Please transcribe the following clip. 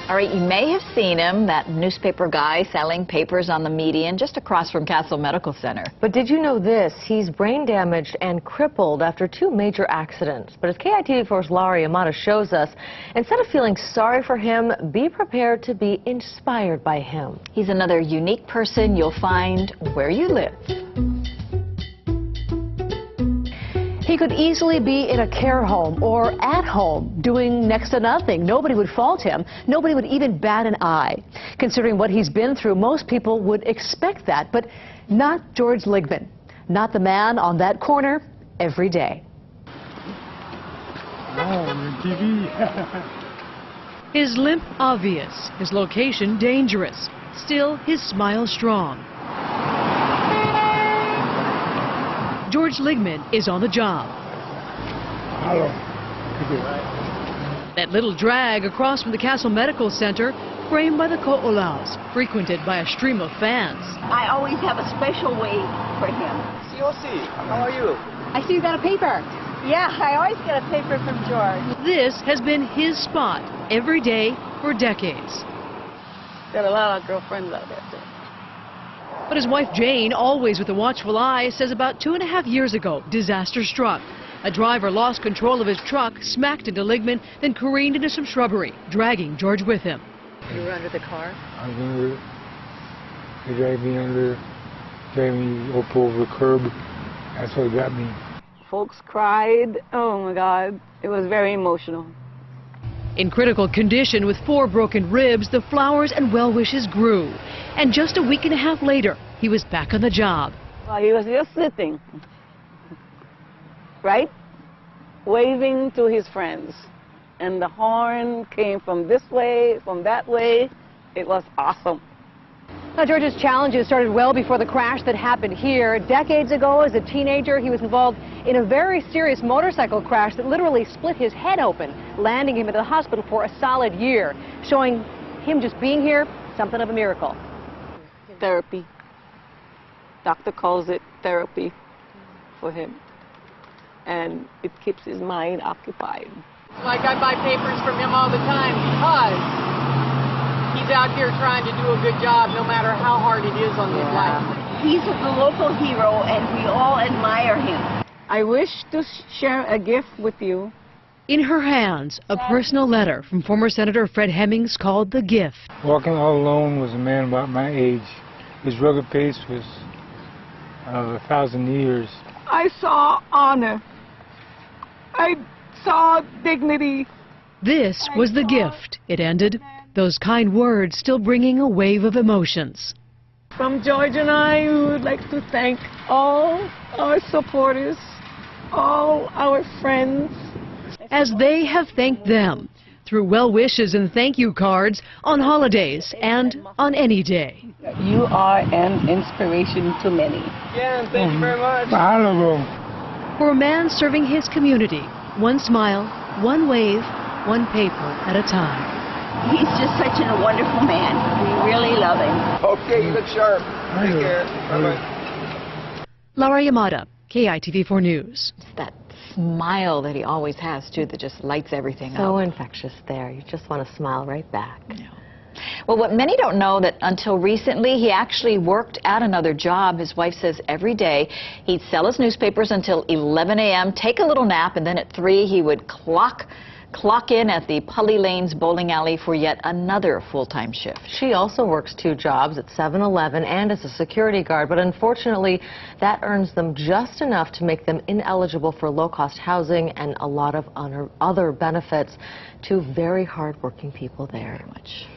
All right, you may have seen him, that newspaper guy selling papers on the median just across from Castle Medical Center. But did you know this? He's brain damaged and crippled after 2 major accidents. But as KITV4's Laura Yamada shows us, instead of feeling sorry for him, be prepared to be inspired by him. He's another unique person you'll find where you live. He could easily be in a care home or at home doing next to nothing. Nobody would fault him. Nobody would even bat an eye. Considering what he's been through, most people would expect that, but not George Ligman. Not the man on that corner every day. His limp obvious, his location dangerous. Still, his smile strong. George Ligman is on the job. Hello. That little drag across from the Castle Medical Center, framed by the Ko'olaus, frequented by a stream of fans. I always have a special way for him. COC, how are you? I see you got a paper. Yeah, I always get a paper from George. This has been his spot every day for decades. Got a lot of girlfriends out there, too. But his wife Jane, always with a watchful eye, says about 2.5 years ago, disaster struck. A driver lost control of his truck, smacked into Ligman, then careened into some shrubbery, dragging George with him. You were under the car? I was under it. They dragged me under, dragged me up over the curb. That's what got me. Folks cried. Oh, my God. It was very emotional. In critical condition with 4 broken ribs, the flowers and well-wishes grew. And just a week and a half later, he was back on the job. Well, he was just sitting, right? Waving to his friends. And the horn came from this way, from that way. It was awesome. Now, George's challenges started well before the crash that happened here. Decades ago, as a teenager, he was involved in a very serious motorcycle crash that literally split his head open, landing him at the hospital for a solid year, showing him just being here, something of a miracle. Therapy. Doctor calls it therapy for him. And it keeps his mind occupied. Like I buy papers from him all the time because he's out here trying to do a good job no matter how hard it is on his life. He's the local hero and we all admire him. I wish to share a gift with you. In her hands, a personal letter from former Senator Fred Hemmings called The Gift. Walking all alone was a man about my age. His rugged pace was of 1,000 years. I saw honor. I saw dignity. This was the gift, it ended. Those kind words still bringing a wave of emotions. From George and I, we would like to thank all our supporters, all our friends. As they have thanked them through well wishes and thank you cards on holidays and on any day. You are an inspiration to many. Yeah, thank you very much. For a man serving his community, one smile, one wave, one paper at a time. He's just such a wonderful man. We really love him. Okay, you look sharp. Take care. Bye-bye. Laura Yamada, KITV4 News. It's that smile that he always has, too, that just lights everything up. So infectious there. You just want to smile right back. Yeah. Well, what many don't know that until recently, he actually worked at another job. His wife says every day he'd sell his newspapers until 11 a.m., take a little nap, and then at 3 he would clock in at the Pully Lanes bowling alley for yet another full-time shift. She also works 2 jobs at 7-Eleven and as a security guard, but unfortunately that earns them just enough to make them ineligible for low-cost housing and a lot of other benefits to very hard-working people there. Very much.